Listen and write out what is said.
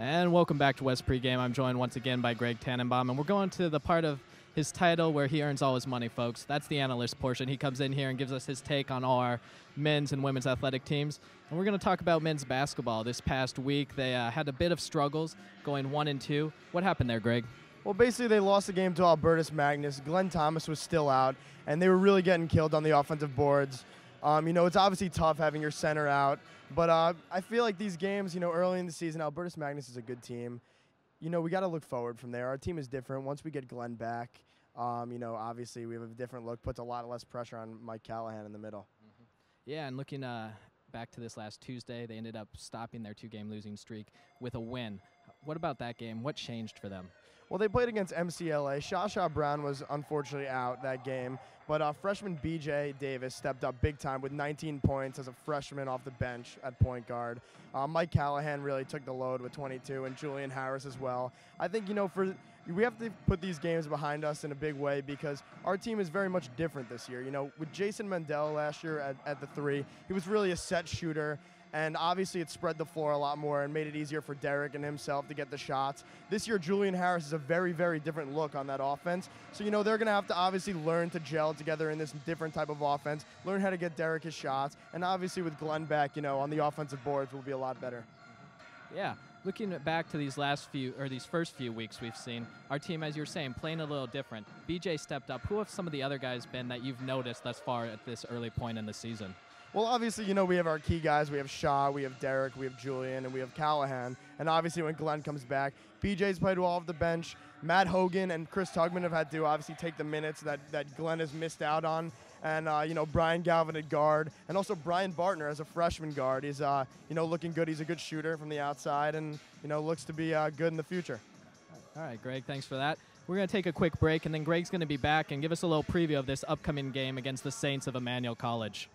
And welcome back to WesPregame. I'm joined once again by Greg Tannenbaum, and we're going to the part of his title where he earns all his money, folks. That's the analyst portion. He comes in here and gives us his take on all our men's and women's athletic teams. And we're going to talk about men's basketball. This past week, they had a bit of struggles going 1-2. What happened there, Greg? Well, basically, they lost the game to Albertus Magnus. Glenn Thomas was still out, and they were really getting killed on the offensive boards. It's obviously tough having your center out, but I feel like these games, early in the season, Albertus Magnus is a good team. We got to look forward from there. Our team is different. Once we get Glenn back, obviously we have a different look, puts a lot less pressure on Mike Callahan in the middle. Yeah, and looking back to this last Tuesday, they ended up stopping their two-game losing streak with a win. What about that game? What changed for them? Well, they played against MCLA. Shasha Brown was unfortunately out that game, but freshman BJ Davis stepped up big time with 19 points as a freshman off the bench at point guard. Mike Callahan really took the load with 22, and Julian Harris as well. I think, we have to put these games behind us in a big way because our team is very much different this year. With Jason Mandel last year at the three, he was really a set shooter. And obviously it spread the floor a lot more and made it easier for Derek and himself to get the shots. This year, Julian Harris is a very, very different look on that offense. So, they're going to have to obviously learn to gel together in this different type of offense, learn how to get Derek his shots. And obviously with Glenn back, on the offensive boards, we'll be a lot better. Yeah. Looking back to these first few weeks we've seen, our team, as you were saying, playing a little different. BJ stepped up. Who have some of the other guys been that you've noticed thus far at this early point in the season? Well, obviously, we have our key guys. We have Shaw, we have Derek, we have Julian, and we have Callahan. And obviously, when Glenn comes back, BJ's played well off the bench. Matt Hogan and Chris Tugman have had to obviously take the minutes that Glenn has missed out on. And, Brian Galvin at guard. And also Brian Bartner as a freshman guard. He's, looking good. He's a good shooter from the outside and, looks to be good in the future. All right, Greg, thanks for that. We're going to take a quick break, and then Greg's going to be back and give us a little preview of this upcoming game against the Saints of Emmanuel College.